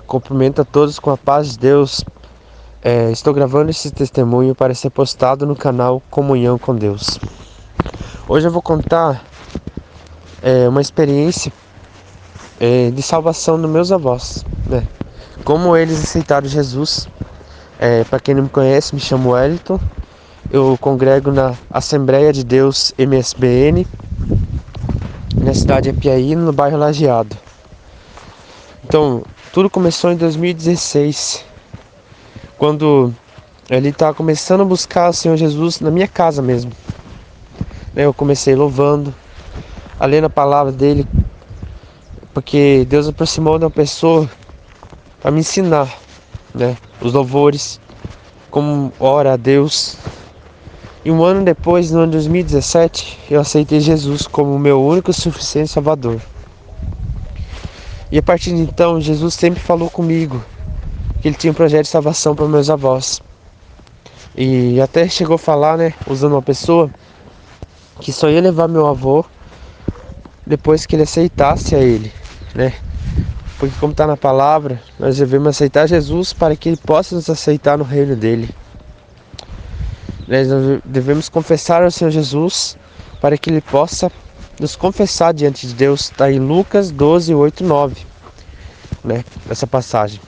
Cumprimento a todos com a paz de Deus. Estou gravando esse testemunho para ser postado no canal Comunhão com Deus. Hoje eu vou contar uma experiência de salvação dos meus avós, né? Como eles aceitaram Jesus. Para quem não me conhece, me chamo Wellington. Eu congrego na Assembleia de Deus MSBN, na cidade de Apiaí, no bairro Lajeado. Então, tudo começou em 2016, quando ele estava começando a buscar o Senhor Jesus na minha casa mesmo. Eu comecei louvando, a ler a palavra dele, porque Deus aproximou de uma pessoa para me ensinar, né, os louvores, como ora a Deus. E um ano depois, no ano 2017, eu aceitei Jesus como o meu único e suficiente Salvador. E a partir de então, Jesus sempre falou comigo que ele tinha um projeto de salvação para meus avós. E até chegou a falar, né, usando uma pessoa, que só ia levar meu avô depois que ele aceitasse a ele, né? Porque como está na palavra, nós devemos aceitar Jesus para que ele possa nos aceitar no reino dele. Nós devemos confessar ao Senhor Jesus para que ele possa nos confessar diante de Deus. Está em Lucas 12, 8, 9, né? Essa passagem.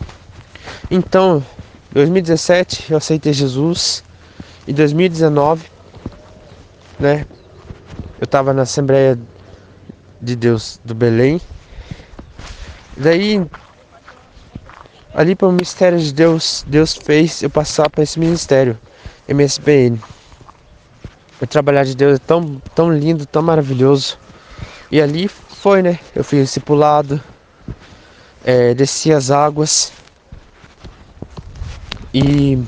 Então, em 2017 eu aceitei Jesus. Em 2019, né, eu estava na Assembleia de Deus do Belém. Daí, ali para o Ministério de Deus, Deus fez eu passar para esse ministério, MSBN. O trabalhar de Deus é tão lindo, tão maravilhoso. E ali foi, né? Eu fui discipulado, desci as águas. E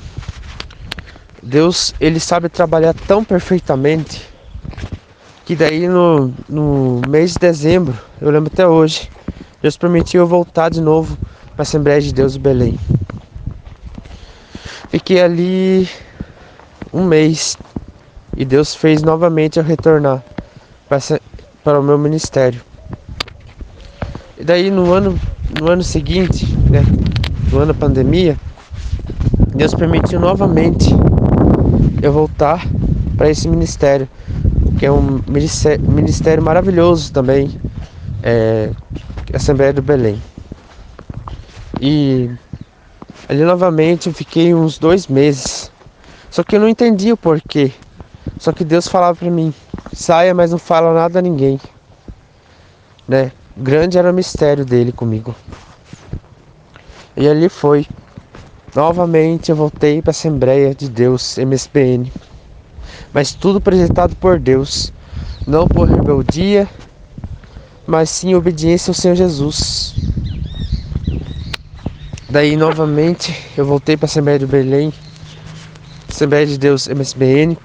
Deus, ele sabe trabalhar tão perfeitamente que daí no mês de dezembro, eu lembro até hoje, Deus permitiu eu voltar de novo para a Assembleia de Deus do Belém. Fiquei ali um mês e Deus fez novamente eu retornar para o meu ministério. E daí no ano seguinte, né, no ano da pandemia, Deus permitiu novamente eu voltar para esse ministério, que é um ministério maravilhoso também, Assembleia do Belém. E ali novamente eu fiquei uns 2 meses, só que eu não entendi o porquê. Só que Deus falava para mim: saia, mas não fala nada a ninguém, né? Grande era o mistério dele comigo. E ali foi. Novamente eu voltei para a Assembleia de Deus, MSBN. Mas tudo projetado por Deus, não por rebeldia, mas sim obediência ao Senhor Jesus. Daí novamente eu voltei para a Assembleia do Belém, Assembleia de Deus MSBN.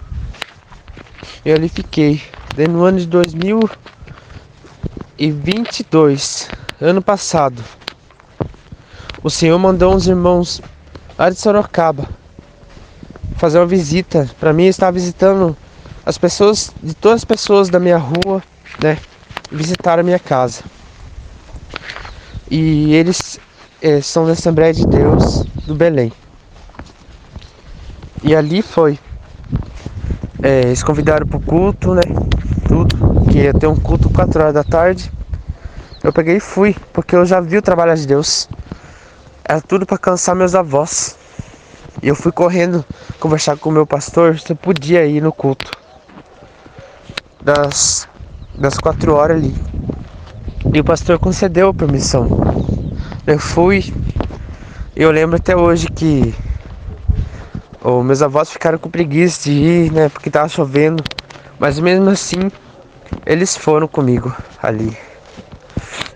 E ali fiquei. Daí no ano de 2022, ano passado, o Senhor mandou uns irmãos lá de Sorocaba fazer uma visita para mim. Eu estava visitando as pessoas, de todas as pessoas da minha rua, né? Visitaram a minha casa. E eles são da Assembleia de Deus do Belém. E ali foi. Eles convidaram pro culto, né? Tudo. Que ia ter um culto 4 horas da tarde. Eu peguei e fui, porque eu já vi o trabalho de Deus. Era tudo para cansar meus avós. E eu fui correndo conversar com o meu pastor se eu podia ir no culto das 4 horas ali. E o pastor concedeu a permissão. Eu fui. E eu lembro até hoje que meus avós ficaram com preguiça de ir, né? Porque tava chovendo. Mas mesmo assim, eles foram comigo ali.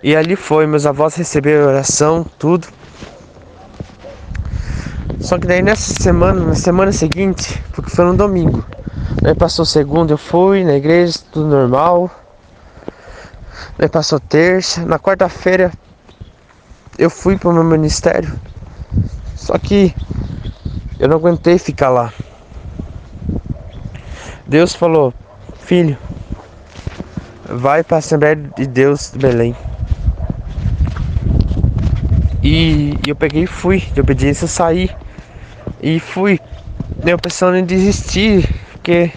E ali foi, meus avós receberam oração, tudo. Só que daí na semana seguinte, porque foi no domingo, daí passou segunda, eu fui na igreja, tudo normal. Daí passou terça, na quarta-feira eu fui pro meu ministério. Só que eu não aguentei ficar lá. Deus falou: filho, vai para a Assembleia de Deus de Belém. E eu peguei e fui. De obediência eu saí. E fui. Eu pensando em desistir. Porque,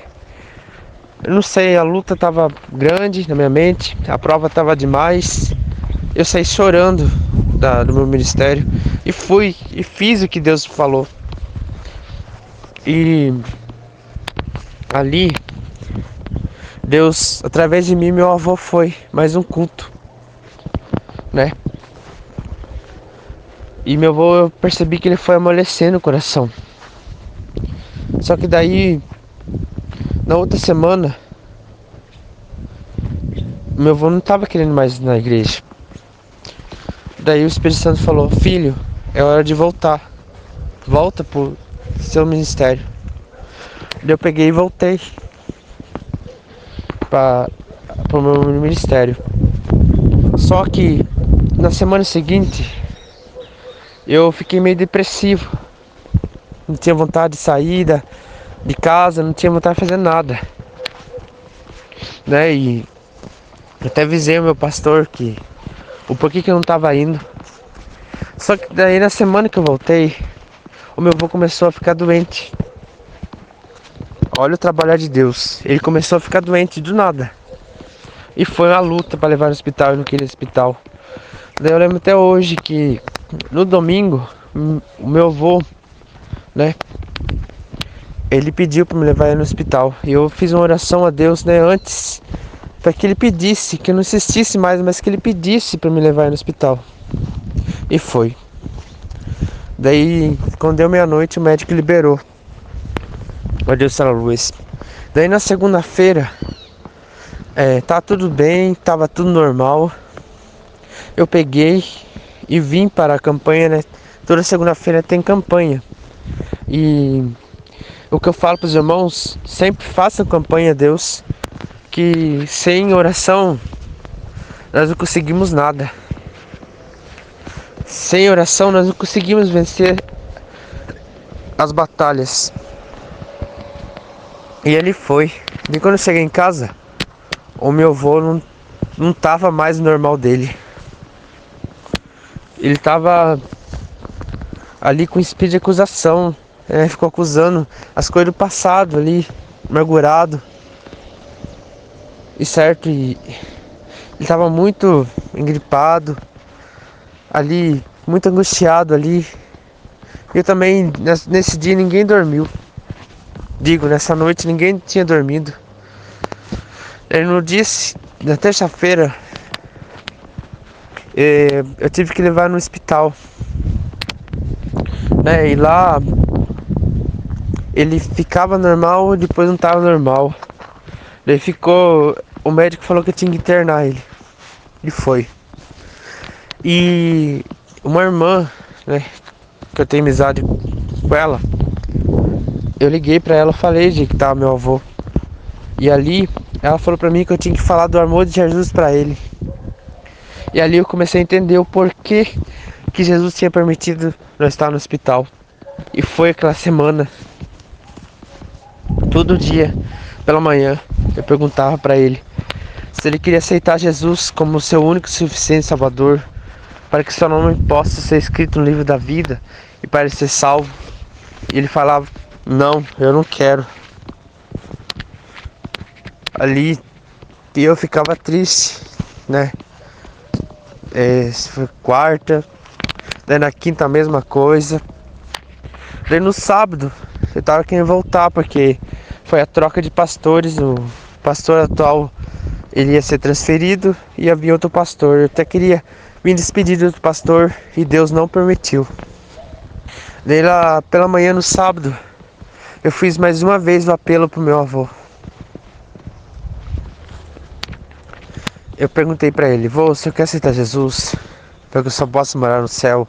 eu não sei, a luta tava grande na minha mente. A prova tava demais. Eu saí chorando do meu ministério. E fui. E fiz o que Deus falou. E ali, Deus, através de mim, meu avô foi mais um culto, né? E meu avô, eu percebi que ele foi amolecendo o coração. Só que daí, na outra semana, meu avô não estava querendo mais ir na igreja. Daí o Espírito Santo falou: filho, é hora de voltar. Volta pro seu ministério. Daí eu peguei e voltei pro meu ministério. Só que na semana seguinte eu fiquei meio depressivo. Não tinha vontade de sair de casa, não tinha vontade de fazer nada, né? E até avisei o meu pastor que o porquê que eu não tava indo. Só que daí na semana que eu voltei, o meu avô começou a ficar doente. Olha o trabalhar de Deus. Ele começou a ficar doente do nada. E foi uma luta para levar no hospital, eu não queria ir no hospital. Daí eu lembro até hoje que no domingo, o meu avô, né, ele pediu para me levar no hospital. E eu fiz uma oração a Deus, né, antes, para que ele pedisse, que eu não insistisse mais, mas que ele pedisse para me levar no hospital. E foi. Daí, quando deu meia-noite, o médico liberou. Ó Deus, Sara Luz. Daí na segunda-feira, tá tudo bem, tava tudo normal. Eu peguei e vim para a campanha, né? Toda segunda-feira tem campanha. E o que eu falo para os irmãos, sempre façam campanha a Deus, que sem oração nós não conseguimos nada. Sem oração nós não conseguimos vencer as batalhas. E ele foi. E quando eu cheguei em casa, o meu avô não tava mais normal dele. Ele tava ali com espírito de acusação. Ficou acusando as coisas do passado ali, amargurado. E certo, e ele tava muito engripado ali, muito angustiado ali. Eu também, nesse dia ninguém dormiu. Digo, nessa noite ninguém tinha dormido. E no dia, na terça-feira, eu tive que levar no hospital, né? E lá ele ficava normal, depois não tava normal. Daí ficou, o médico falou que eu tinha que internar ele. E foi. E uma irmã, né, que eu tenho amizade com ela, eu liguei pra ela, falei de que tava meu avô. E ali ela falou pra mim que eu tinha que falar do amor de Jesus pra ele. E ali eu comecei a entender o porquê que Jesus tinha permitido nós estar no hospital. E foi aquela semana, todo dia, pela manhã, eu perguntava pra ele se ele queria aceitar Jesus como seu único e suficiente Salvador, para que seu nome possa ser escrito no livro da vida e para ele ser salvo. E ele falava: não, eu não quero. Ali eu ficava triste, né? Foi quarta, daí na quinta a mesma coisa. Daí no sábado eu tava querendo voltar porque foi a troca de pastores. O pastor atual, ele ia ser transferido e havia outro pastor. Eu até queria me despedir do pastor e Deus não permitiu. Daí lá pela manhã no sábado eu fiz mais uma vez o apelo pro meu avô. Eu perguntei pra ele: vô, você quer aceitar Jesus? Para que eu só possa morar no céu?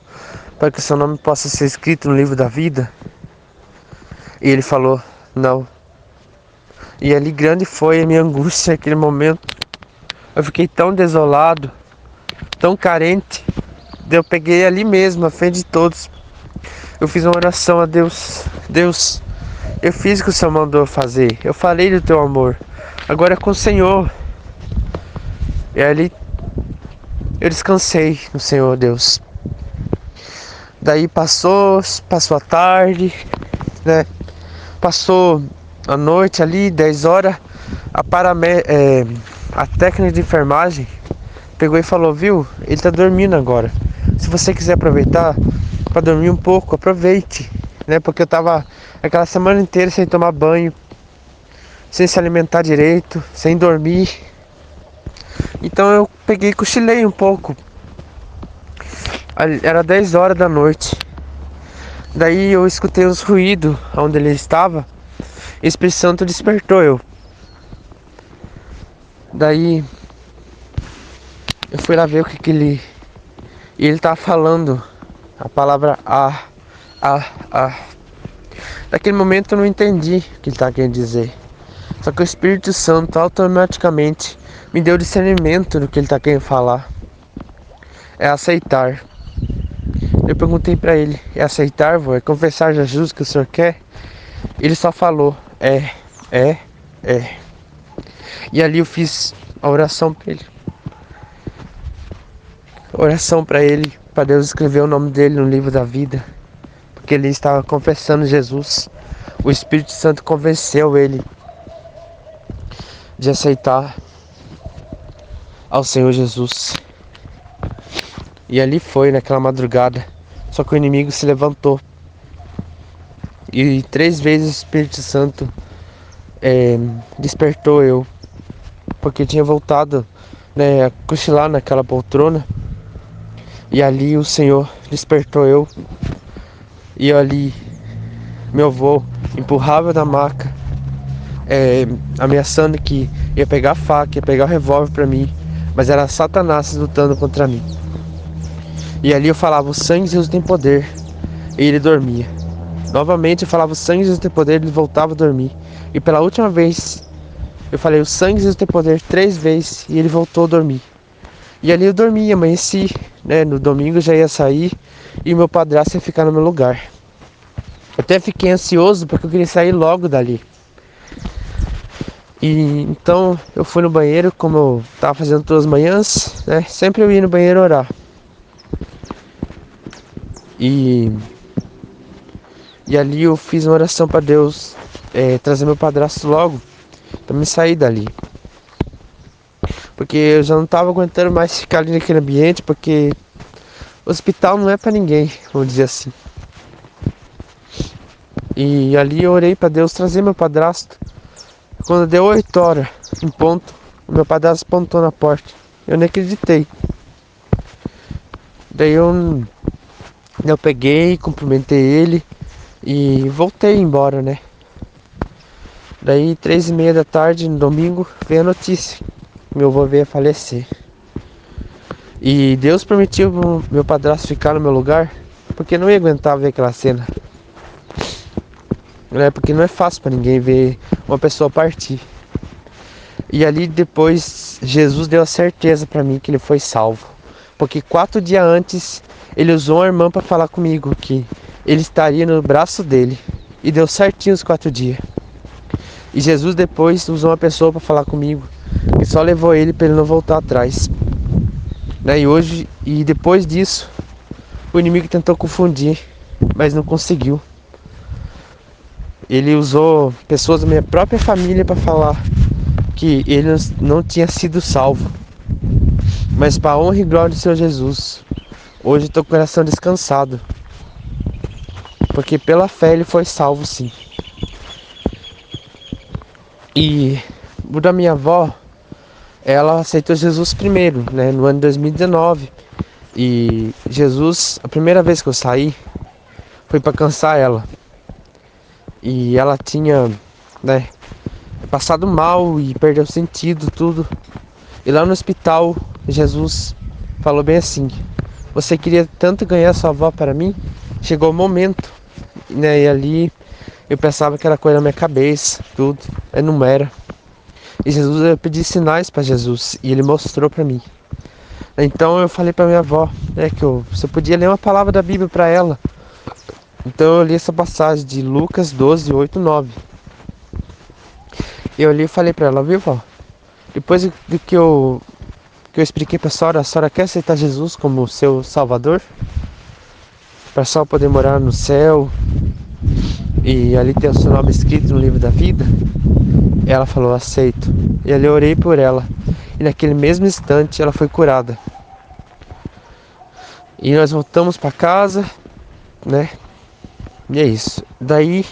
Para que seu nome possa ser escrito no livro da vida? E ele falou: não. E ali grande foi a minha angústia naquele momento. Eu fiquei tão desolado, tão carente. Eu peguei ali mesmo, à frente de todos. Eu fiz uma oração a Deus. Deus, eu fiz o que o Senhor mandou fazer. Eu falei do teu amor. Agora é com o Senhor. E ali eu descansei no Senhor, Deus. Daí passou a tarde, né? Passou a noite ali, 10 horas. A técnica de enfermagem pegou e falou, viu? Ele tá dormindo agora. Se você quiser aproveitar para dormir um pouco, aproveite, né? Porque eu tava aquela semana inteira sem tomar banho, sem se alimentar direito, sem dormir. Então eu peguei e cochilei um pouco. Era 10 horas da noite. Daí eu escutei os ruídos onde ele estava. E o Espírito Santo despertou eu. Daí eu fui lá ver o que ele... E ele tava falando a palavra ah. Naquele momento eu não entendi o que ele tava querendo dizer. Só que o Espírito Santo automaticamente me deu discernimento do que ele tá querendo falar. É aceitar. Eu perguntei pra ele, é aceitar, vô? É confessar Jesus que o senhor quer? Ele só falou, é. E ali eu fiz a oração pra ele. Oração pra ele, pra Deus escrever o nome dele no livro da vida. Porque ele estava confessando Jesus. O Espírito Santo convenceu ele de aceitar ao Senhor Jesus. E ali foi, naquela madrugada. Só que o inimigo se levantou. E 3 vezes o Espírito Santo despertou eu. Porque tinha voltado, né, a cochilar naquela poltrona. E ali o Senhor despertou eu. E ali meu avô empurrava da maca, ameaçando que ia pegar a faca, ia pegar o revólver pra mim. Mas era Satanás lutando contra mim. E ali eu falava, o sangue de Jesus tem poder. E ele dormia. Novamente eu falava, o sangue de Jesus tem poder. Ele voltava a dormir. E pela última vez eu falei, o sangue de Jesus tem poder 3 vezes. E ele voltou a dormir. E ali eu dormi, amanheci, né? No domingo eu já ia sair. E meu padrasto ia ficar no meu lugar. Eu até fiquei ansioso porque eu queria sair logo dali. E então eu fui no banheiro, como eu tava fazendo todas as manhãs, né? Sempre eu ia no banheiro orar. E ali eu fiz uma oração para Deus trazer meu padrasto logo para me sair dali. Porque eu já não tava aguentando mais ficar ali naquele ambiente, porque o hospital não é para ninguém, vamos dizer assim. E ali eu orei para Deus trazer meu padrasto. Quando deu 8 horas em ponto, o meu padrasto apontou na porta. Eu nem acreditei. Daí eu peguei, cumprimentei ele e voltei embora, né? Daí 3:30 da tarde, no domingo, veio a notícia. Meu avô veio a falecer. E Deus permitiu meu padrasto ficar no meu lugar, porque não ia aguentar ver aquela cena. Porque não é fácil para ninguém ver uma pessoa partir. E ali depois Jesus deu a certeza para mim que ele foi salvo. Porque 4 dias antes ele usou uma irmã para falar comigo que ele estaria no braço dele. E deu certinho os 4 dias. E Jesus depois usou uma pessoa para falar comigo que só levou ele para ele não voltar atrás. E depois disso, o inimigo tentou confundir, mas não conseguiu. Ele usou pessoas da minha própria família para falar que ele não tinha sido salvo. Mas para a honra e glória do Senhor Jesus, hoje eu estou com o coração descansado. Porque pela fé ele foi salvo, sim. E o da minha avó, ela aceitou Jesus primeiro, né, no ano de 2019. E Jesus, a primeira vez que eu saí, foi para cansar ela. E ela tinha, né, passado mal e perdeu o sentido, tudo. E lá no hospital, Jesus falou bem assim: você queria tanto ganhar sua avó para mim? Chegou o momento, né? E ali eu pensava que era coisa na minha cabeça, tudo. Mas não era. E Jesus, eu pedi sinais para Jesus e ele mostrou para mim. Então eu falei para minha avó, né, que você podia ler uma palavra da Bíblia para ela. Então eu li essa passagem de Lucas 12, 8, 9. E eu li e falei para ela, viu, vó? Depois do que eu expliquei para a senhora quer aceitar Jesus como seu salvador? para só poder morar no céu e ali ter o seu nome escrito no livro da vida, ela falou: aceito. E ali eu orei por ela. E naquele mesmo instante ela foi curada. E nós voltamos para casa, né? E é isso. Daí,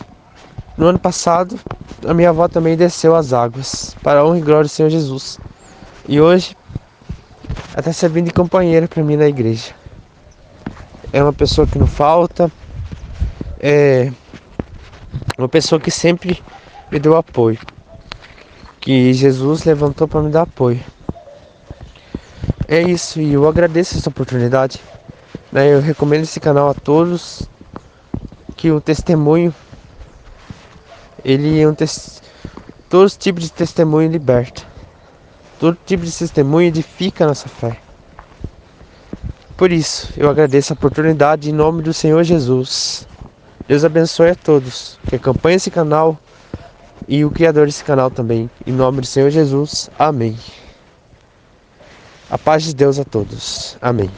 no ano passado, a minha avó também desceu as águas, para a honra e glória do Senhor Jesus. E hoje, ela está servindo de companheira para mim na igreja. É uma pessoa que não falta, é uma pessoa que sempre me deu apoio, que Jesus levantou para me dar apoio. É isso, e eu agradeço essa oportunidade, né? Eu recomendo esse canal a todos, que o testemunho, ele é todos os tipos de testemunho liberta, todo tipo de testemunho edifica a nossa fé. Por isso, eu agradeço a oportunidade em nome do Senhor Jesus. Deus abençoe a todos que acompanham esse canal e o criador desse canal também. Em nome do Senhor Jesus, amém. A paz de Deus a todos, amém.